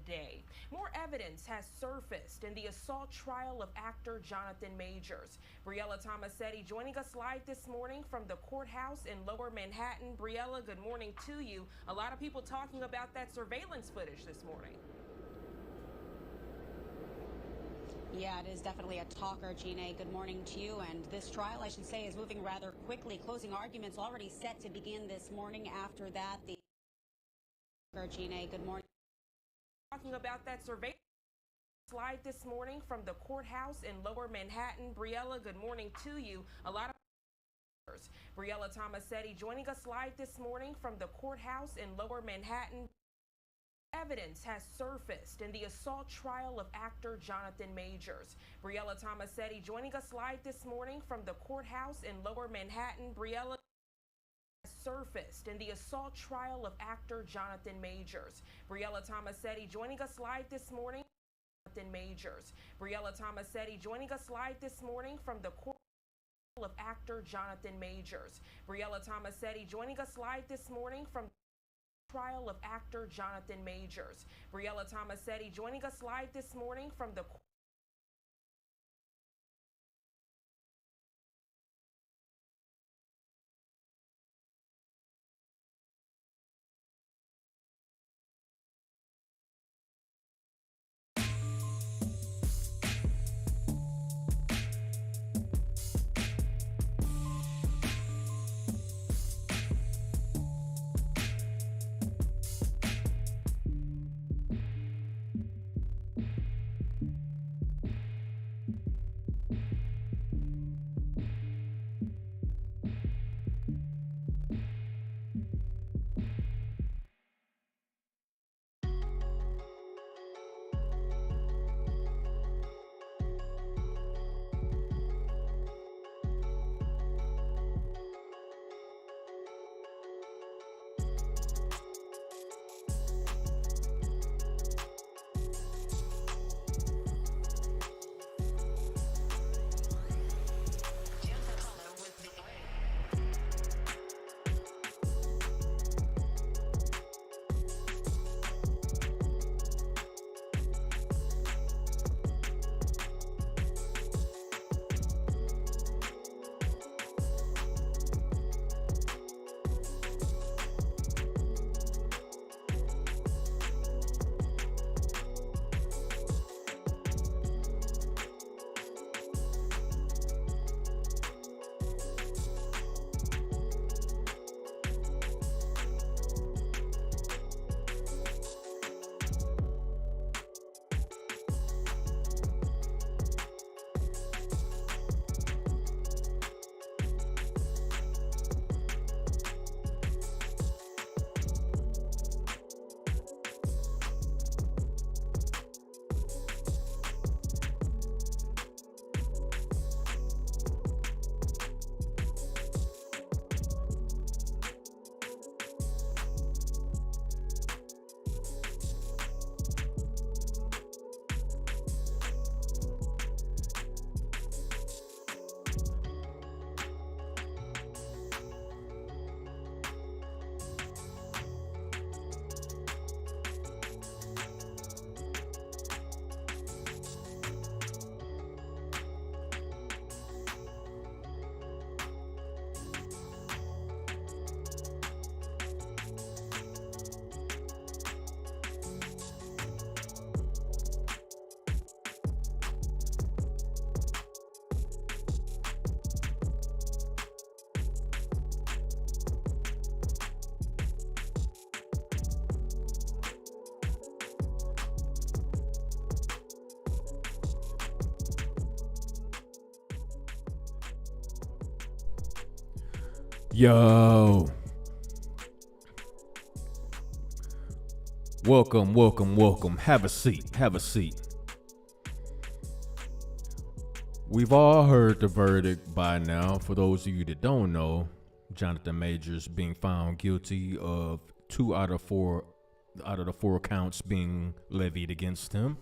Day. More evidence has surfaced in the assault trial of actor Johnathan Majors. Briella Tomasetti joining us live this morning from the courthouse in Lower Manhattan. Briella, good morning to you. A lot of people talking about that surveillance footage this morning. Yeah, it is definitely a talker, Gina. Good morning to you. And this trial, I should say, is moving rather quickly. Closing arguments already set to begin this morning. After that, the Gina, good morning. Talking about that surveillance live this morning from the courthouse in Lower Manhattan. Briella, good morning to you. A lot of Briella Tomasetti joining us live this morning from the courthouse in Lower Manhattan. Evidence has surfaced in the assault trial of actor Johnathan Majors. Briella Tomasetti joining us live this morning from the courthouse in Lower Manhattan. Briella surfaced in the assault trial of actor Johnathan Majors. Briella Tomasetti joining us live this morning. Johnathan Majors. Briella Tomasetti joining us live this morning from the court of actor Johnathan Majors. Briella Tomasetti joining us live this morning from trial of actor Johnathan Majors. Briella Tomasetti joining us live this morning from the Yo. Welcome, welcome, welcome. Have a seat, have a seat. We've all heard the verdict by now. For those of you that don't know, Johnathan Majors being found guilty of 2 out of the 4 counts being levied against him.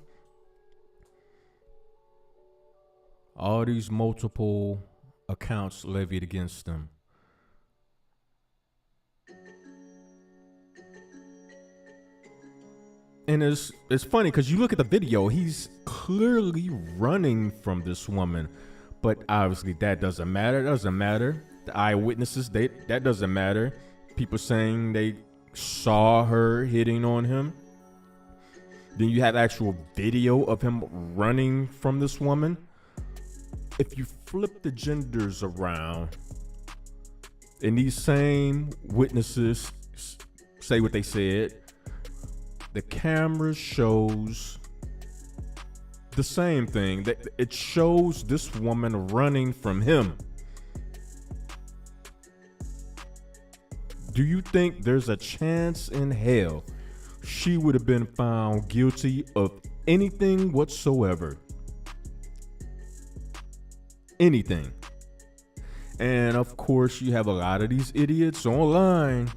All these multiple accounts levied against him. And it's funny because you look at the video, he's clearly running from this woman, but obviously that doesn't matter. It doesn't matter. The eyewitnesses, that doesn't matter. People saying they saw her hitting on him. Then you have actual video of him running from this woman. If you flip the genders around and these same witnesses say what they said, the camera shows the same thing. It shows this woman running from him. Do you think there's a chance in hell she would have been found guilty of anything whatsoever? Anything. And of course, you have a lot of these idiots online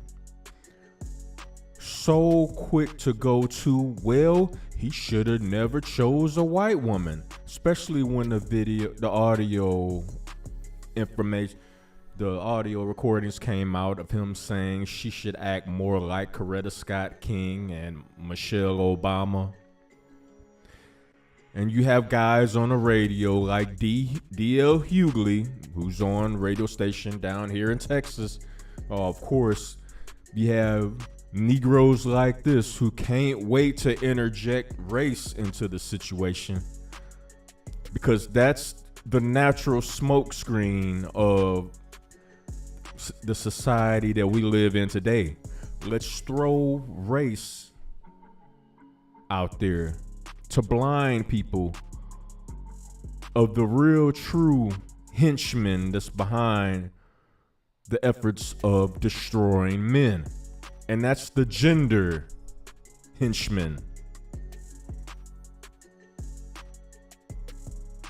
so quick to go to, well, he should have never chose a white woman, especially when the audio information, the audio recordings came out of him saying she should act more like Coretta Scott King and Michelle Obama. And you have guys on the radio like D.L. Hughley, who's on radio station down here in Texas. Of course, you have Negroes like this who can't wait to interject race into the situation, because that's the natural smokescreen of the society that we live in today. Let's throw race out there to blind people of the real true henchmen that's behind the efforts of destroying men. And that's the gender henchmen.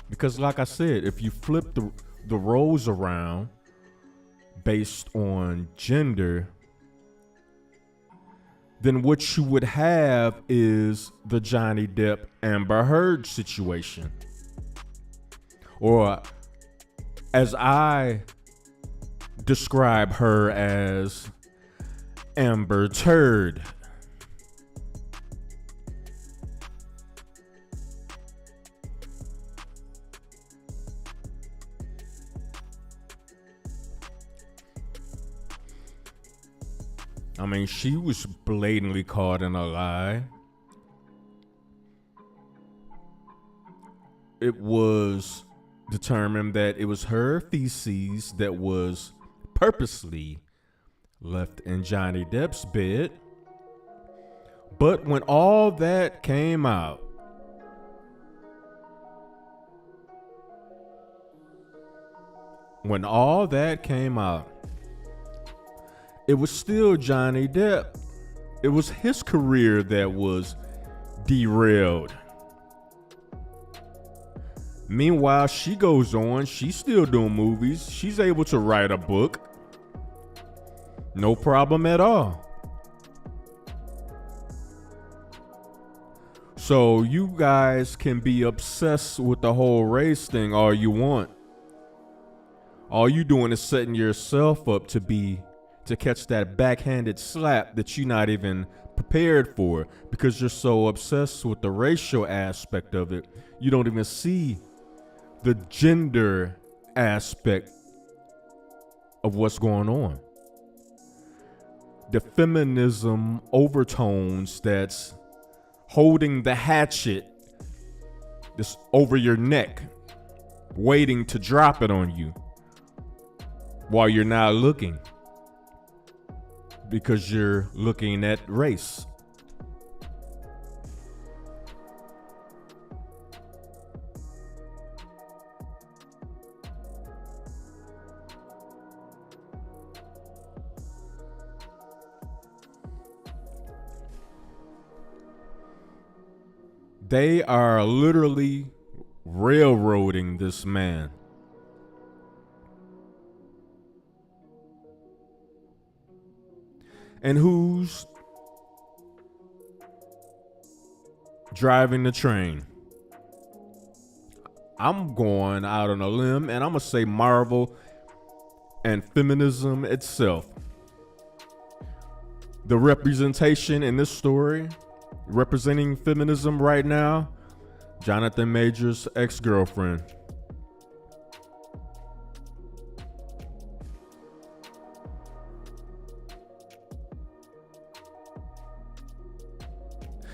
Because like I said, if you flip the roles around based on gender, then what you would have is the Johnny Depp Amber Heard situation. Or as I describe her, as Amber Turd. I mean, she was blatantly caught in a lie. It was determined that it was her feces that was purposely left in Johnny Depp's bed. But when all that came out, it was still Johnny Depp. It was his career that was derailed. Meanwhile, she goes on, she's still doing movies. She's able to write a book. No problem at all. So you guys can be obsessed with the whole race thing all you want. All you doing is setting yourself up to catch that backhanded slap that you're not even prepared for, because you're so obsessed with the racial aspect of it. You don't even see the gender aspect of what's going on. The feminism overtones that's holding the hatchet that's over your neck, waiting to drop it on you while you're not looking, because you're looking at race. They are literally railroading this man. And who's driving the train? I'm going out on a limb and I'm going to say Marvel and feminism itself. The representation in this story representing feminism right now, Johnathan Majors' ex-girlfriend.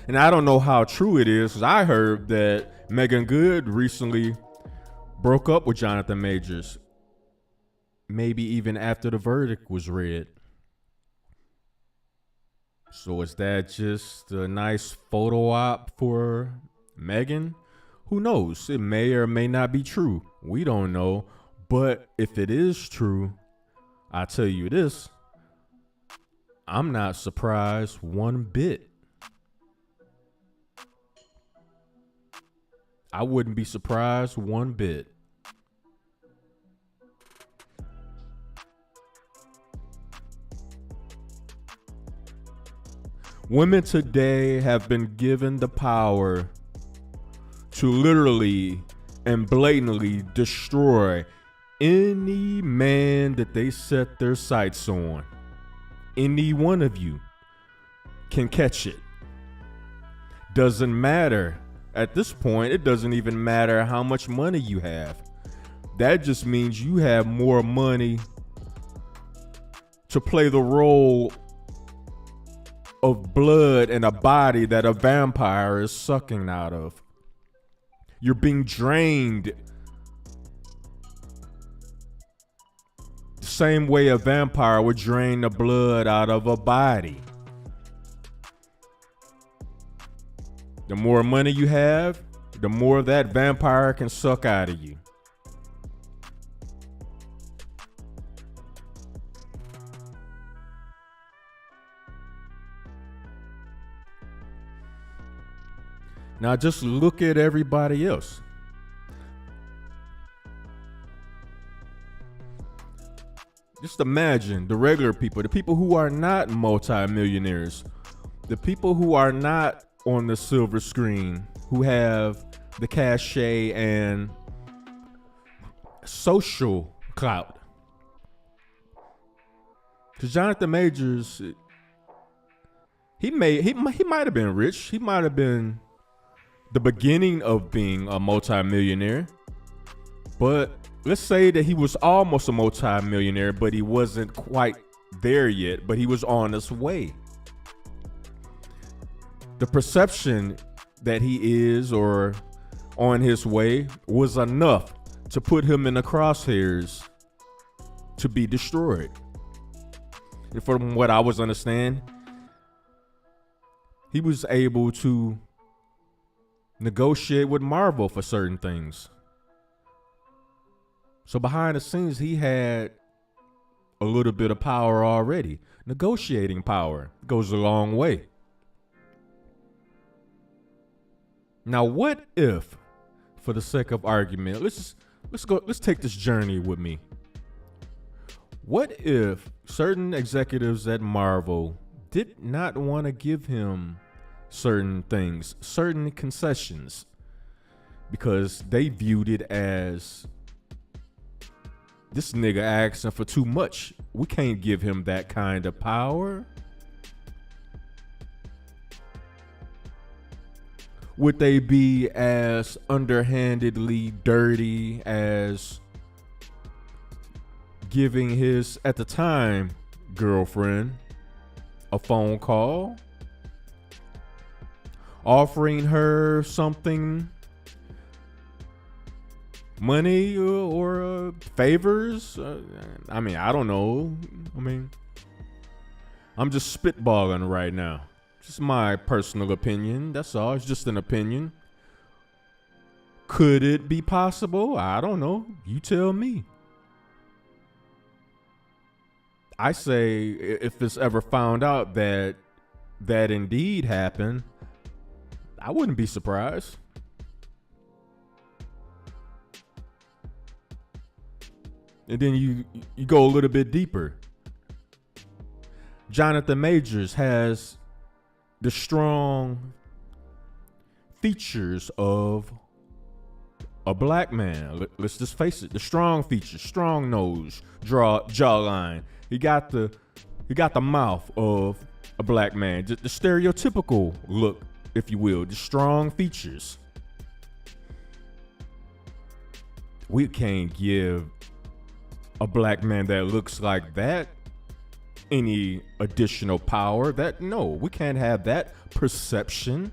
And I don't know how true it is, because I heard that Megan Good recently broke up with Johnathan Majors, maybe even after the verdict was read. So is that just a nice photo op for Megan? Who knows? It may or may not be true. We don't know. But if it is true, I tell you this, I'm not surprised one bit. I wouldn't be surprised one bit. Women today have been given the power to literally and blatantly destroy any man that they set their sights on. Any one of you can catch it. Doesn't matter. At this point, it doesn't even matter how much money you have. That just means you have more money to play the role of blood in a body that a vampire is sucking out of. You're being drained the same way a vampire would drain the blood out of a body. The more money you have, the more that vampire can suck out of you. Now just look at everybody else. Just imagine the regular people, the people who are not multimillionaires, the people who are not on the silver screen, who have the cachet and social clout. Because Johnathan Majors, he might have been rich. He might have been the beginning of being a multimillionaire. But let's say that he was almost a multimillionaire, but he wasn't quite there yet, but he was on his way. The perception that he is or on his way was enough to put him in the crosshairs to be destroyed. And from what I was understanding, he was able to negotiate with Marvel for certain things. So behind the scenes, he had a little bit of power already. Negotiating power goes a long way. Now, what if, for the sake of argument, let's take this journey with me. What if certain executives at Marvel did not want to give him certain things, certain concessions, because they viewed it as, this nigga asking for too much. We can't give him that kind of power. Would they be as underhandedly dirty as giving his, at the time, girlfriend a phone call, offering her something, money or favors? I mean, I don't know. I mean, I'm just spitballing right now. Just my personal opinion. That's all. It's just an opinion. Could it be possible? I don't know. You tell me. I say if it's ever found out that indeed happened, I wouldn't be surprised. And then you go a little bit deeper. Johnathan Majors has the strong features of a black man. Let's just face it. The strong features, strong nose, jawline. He got the mouth of a black man. The stereotypical look if you will, the strong features. We can't give a black man that looks like that any additional power. No, we can't have that perception.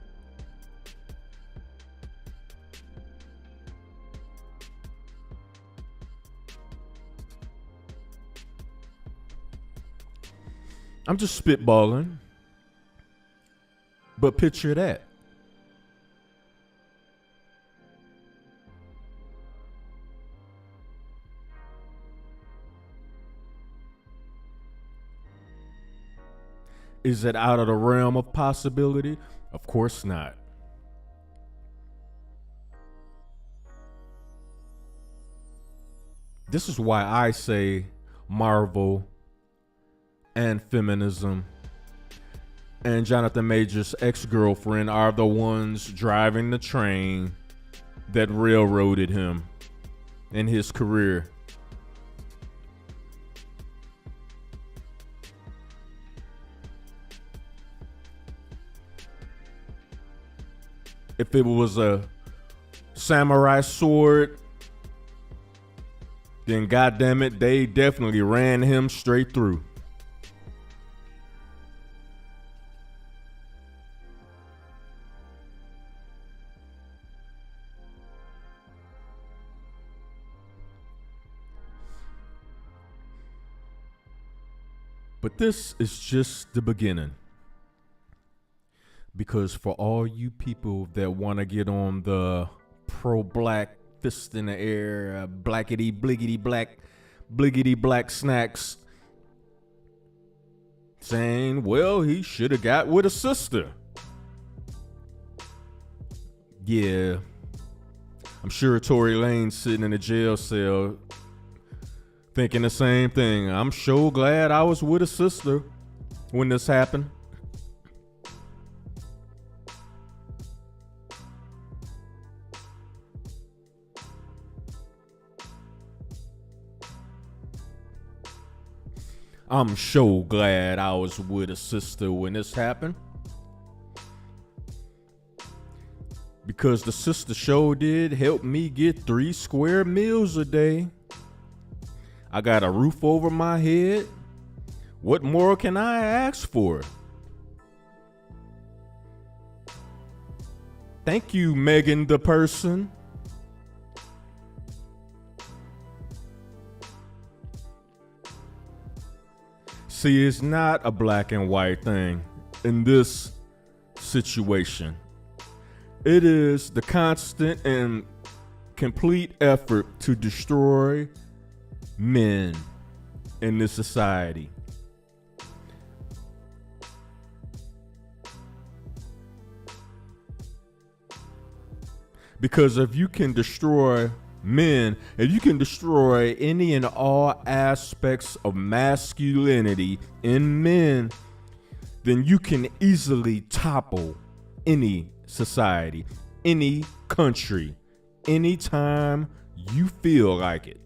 I'm just spitballing. But picture that. Is it out of the realm of possibility? Of course not. This is why I say Marvel and feminism and Johnathan Majors' ex-girlfriend are the ones driving the train that railroaded him in his career. If it was a samurai sword, then goddamn it, they definitely ran him straight through. But this is just the beginning. Because for all you people that want to get on the pro-black fist in the air, blackity bliggity black, bliggity black snacks, saying, well, he should have got with a sister. Yeah, I'm sure Tory Lane's sitting in a jail cell thinking the same thing. I'm so glad I was with a sister when this happened. I'm so glad I was with a sister when this happened. Because the sister sure did help me get 3 square meals a day. I got a roof over my head. What more can I ask for? Thank you, Megan the person. See, it's not a black and white thing in this situation. It is the constant and complete effort to destroy men in this society. Because if you can destroy men, if you can destroy any and all aspects of masculinity in men, then you can easily topple any society, any country, anytime you feel like it.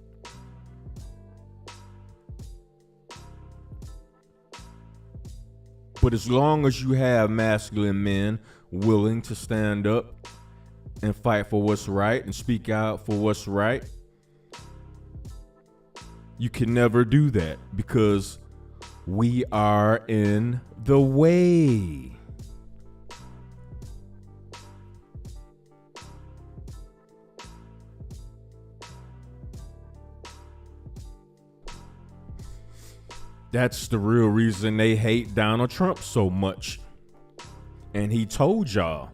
But as long as you have masculine men willing to stand up and fight for what's right and speak out for what's right, you can never do that because we are in the way. That's the real reason they hate Donald Trump so much. And he told y'all.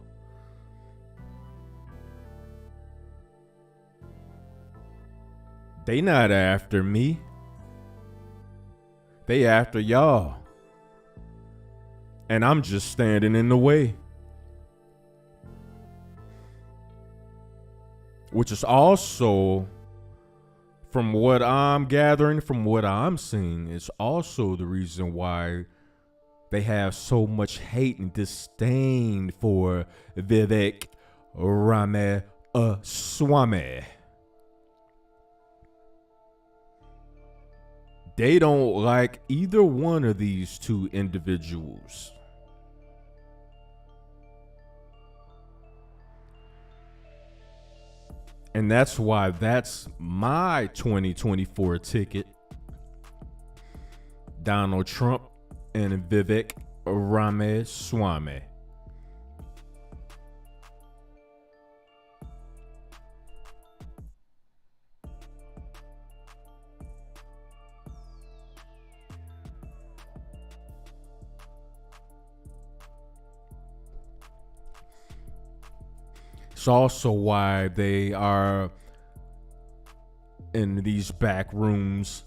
They not after me. They after y'all. And I'm just standing in the way. Which is also, from what I'm gathering, from what I'm seeing, is also the reason why they have so much hate and disdain for Vivek Ramaswamy. They don't like either one of these two individuals. And that's why that's my 2024 ticket. Donald Trump and Vivek Ramaswamy. It's also why they are in these back rooms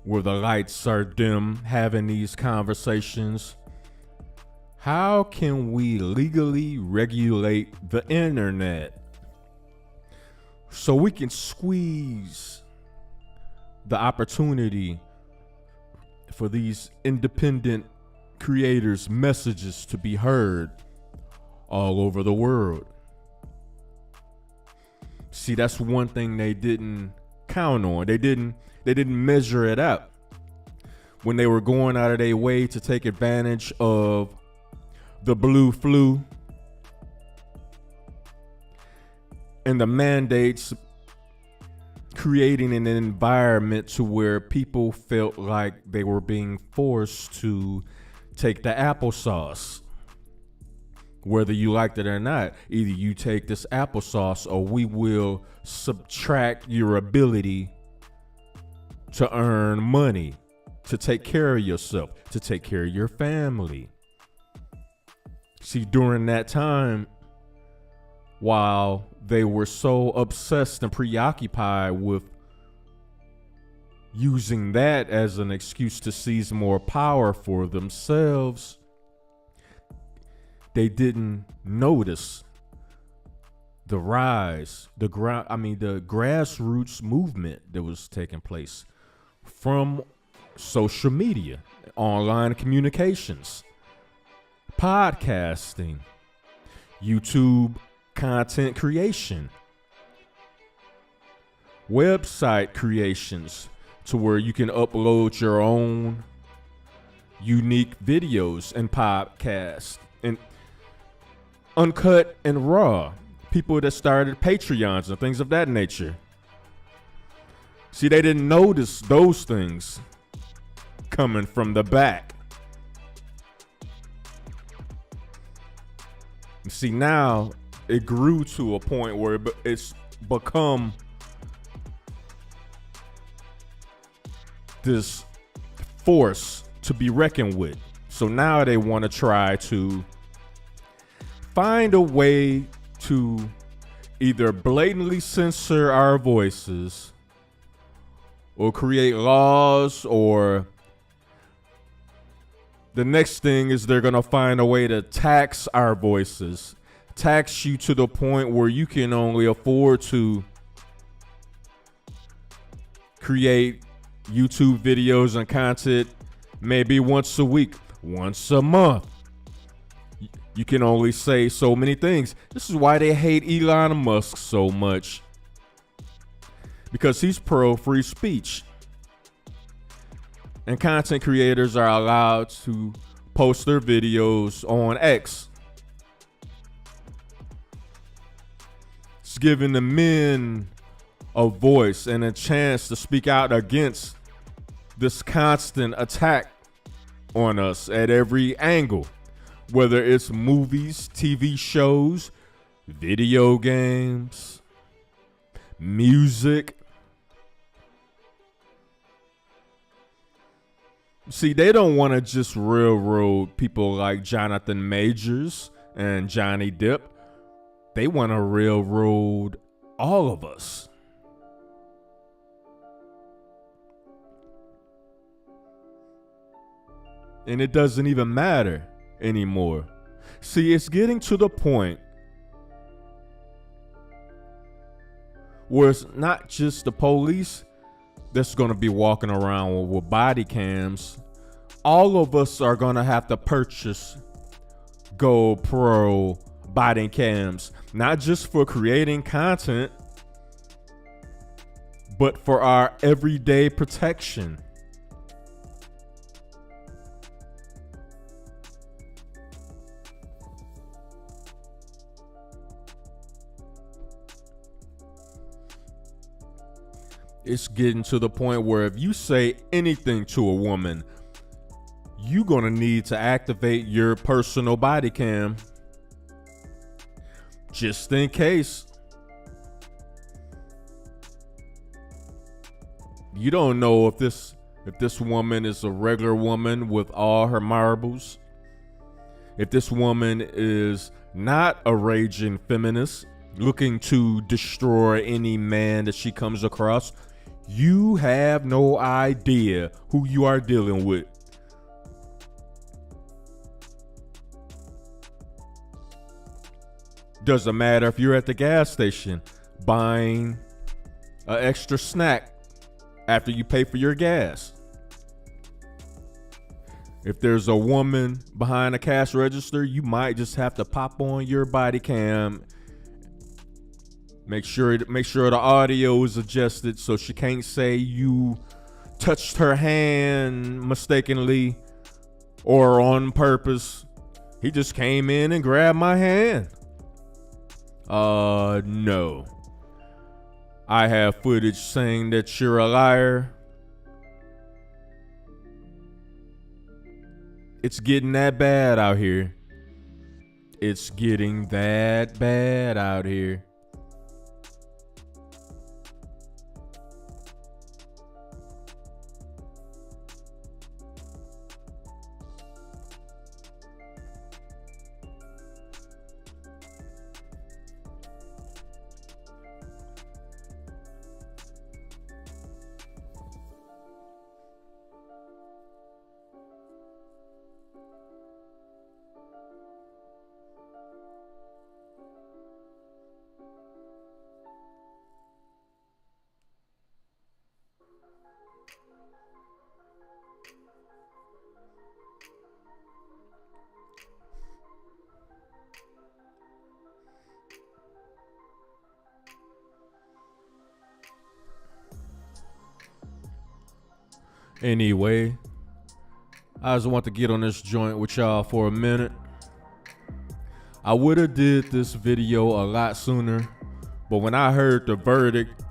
where the lights are dim, having these conversations. How can we legally regulate the internet so we can squeeze the opportunity for these independent creators' messages to be heard all over the world? See, that's one thing they didn't count on. They didn't measure it out when they were going out of their way to take advantage of the blue flu and the mandates, creating an environment to where people felt like they were being forced to take the applesauce. Whether you liked it or not, either you take this applesauce or we will subtract your ability to earn money, to take care of yourself, to take care of your family. See, during that time, while they were so obsessed and preoccupied with using that as an excuse to seize more power for themselves, they didn't notice the rise, the grassroots movement that was taking place from social media, online communications, podcasting, YouTube content creation, website creations to where you can upload your own unique videos and podcasts, and uncut and raw. People that started Patreons and things of that nature. See, they didn't notice those things coming from the back. See, now it grew to a point where it's become this force to be reckoned with. So now they want to try to find a way to either blatantly censor our voices or create laws, or the next thing is they're going to find a way to tax our voices, tax you to the point where you can only afford to create YouTube videos and content maybe once a week, once a month. You can only say so many things. This is why they hate Elon Musk so much, because he's pro free speech. And content creators are allowed to post their videos on X. It's giving the men a voice and a chance to speak out against this constant attack on us at every angle. Whether it's movies, TV shows, video games, music. See, they don't want to just railroad people like Johnathan Majors and Johnny Depp. They want to railroad all of us. And it doesn't even matter anymore. See, it's getting to the point where it's not just the police that's going to be walking around with body cams. All of us are going to have to purchase GoPro body cams, not just for creating content, but for our everyday protection. It's getting to the point where if you say anything to a woman, you're gonna need to activate your personal body cam just in case. You don't know if this woman is a regular woman with all her marbles. If this woman is not a raging feminist looking to destroy any man that she comes across, you have no idea who you are dealing with. Doesn't matter if you're at the gas station buying an extra snack after you pay for your gas. If there's a woman behind a cash register, you might just have to pop on your body cam. Make sure the audio is adjusted so she can't say you touched her hand mistakenly or on purpose. He just came in and grabbed my hand. No. I have footage saying that you're a liar. It's getting that bad out here. It's getting that bad out here. Anyway, I just want to get on this joint with y'all for a minute. I would have did this video a lot sooner, but when I heard the verdict,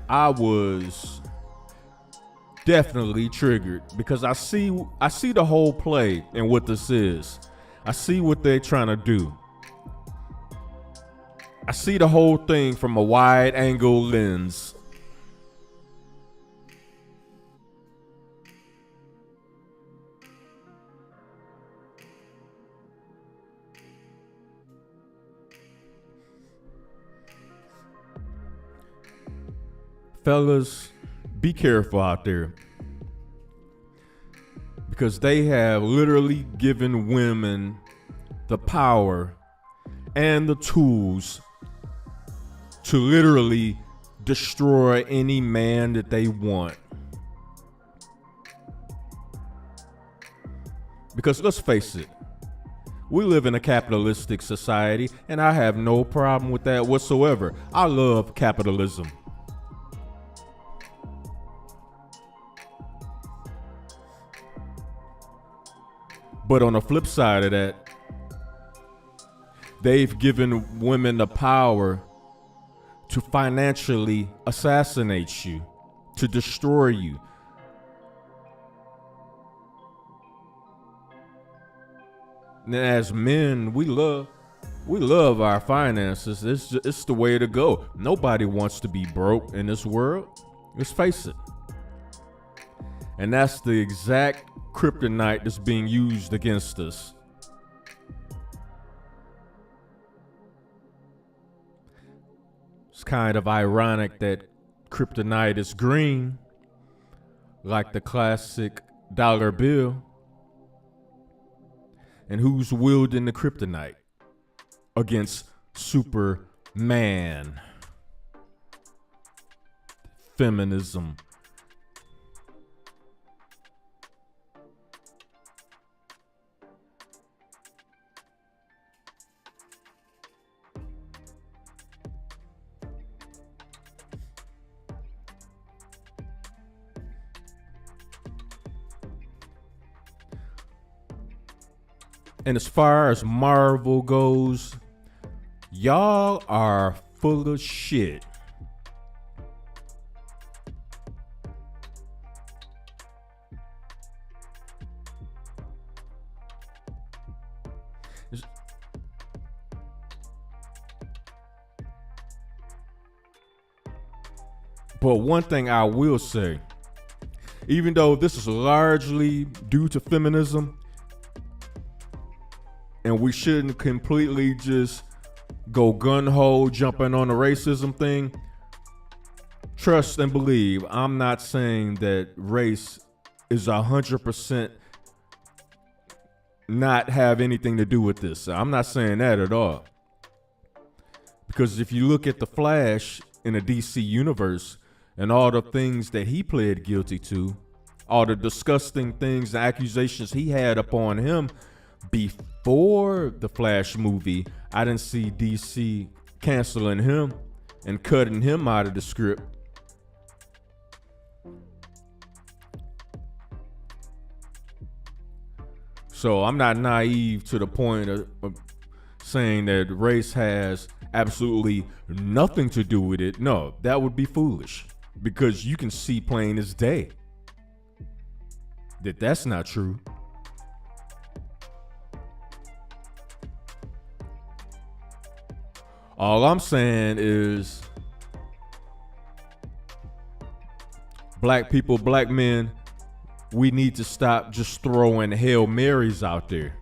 I was definitely triggered because I see the whole play and what this is. I see what they're trying to do. I see the whole thing from a wide angle lens. Fellas, be careful out there because they have literally given women the power and the tools to literally destroy any man that they want. Because let's face it, we live in a capitalistic society and I have no problem with that whatsoever. I love capitalism. But on the flip side of that, they've given women the power to financially assassinate you, to destroy you. And as men, we love our finances. It's the way to go. Nobody wants to be broke in this world. Let's face it. And that's the exact kryptonite that's being used against us. It's kind of ironic that kryptonite is green, like the classic dollar bill. And who's wielding the kryptonite against Superman? Feminism. And as far as Marvel goes, y'all are full of shit. But one thing I will say, even though this is largely due to feminism, and we shouldn't completely just go gun-ho jumping on the racism thing, trust and believe, I'm not saying that race is 100% not have anything to do with this. I'm not saying that at all. Because if you look at the Flash in the DC universe and all the things that he pled guilty to, all the disgusting things, the accusations he had upon him before the Flash movie, I didn't see DC canceling him and cutting him out of the script. So I'm not naive to the point of saying that race has absolutely nothing to do with it. No, that would be foolish, because you can see plain as day that that's not true. All I'm saying is black people, black men, we need to stop just throwing Hail Marys out there.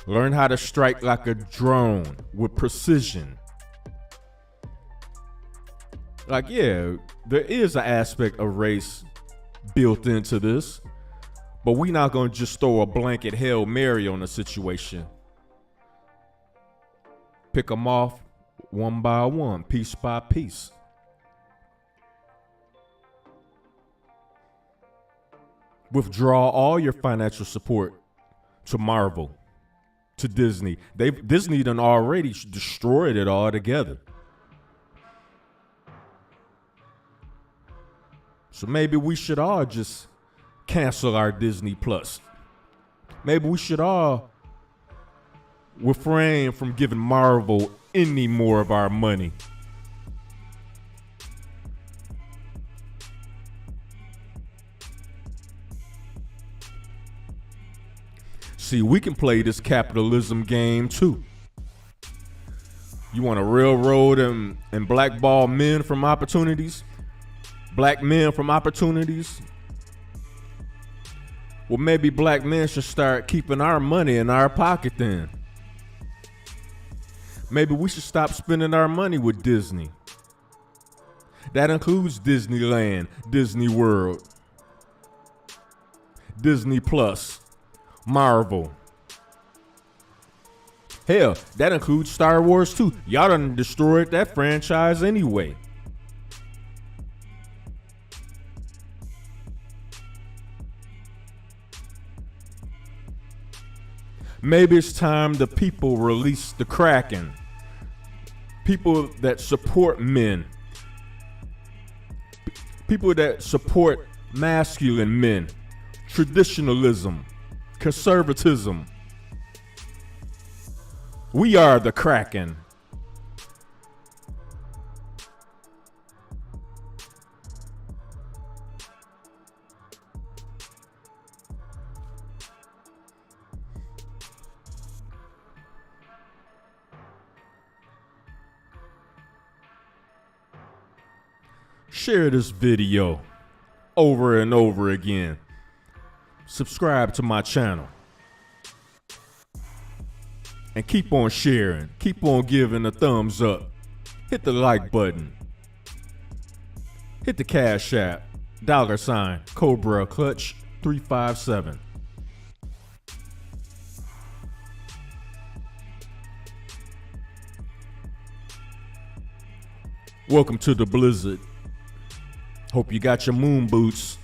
Learn how to strike like a drone with precision. Like, yeah, there is an aspect of race built into this, but we're not going to just throw a blanket Hail Mary on the situation. Pick them off one by one, piece by piece. Withdraw all your financial support to Marvel, to Disney. Disney done already destroyed it altogether. So maybe we should all just cancel our Disney Plus. Maybe we should all refrain from giving Marvel any more of our money. See, we can play this capitalism game too. You want to railroad and blackball men from opportunities? Black men from opportunities? Well, maybe black men should start keeping our money in our pocket then. Maybe we should stop spending our money with Disney. That includes Disneyland, Disney World, Disney Plus, Marvel. Hell, that includes Star Wars too. Y'all done destroyed that franchise anyway. Maybe it's time the people release the Kraken. People that support men. People that support masculine men. Traditionalism. Conservatism. We are the Kraken. Share this video over and over again. Subscribe to my channel. And keep on sharing. Keep on giving a thumbs up. Hit the like button. Hit the Cash App. $ Cobra Clutch 357. Welcome to the blizzard. Hope you got your moon boots.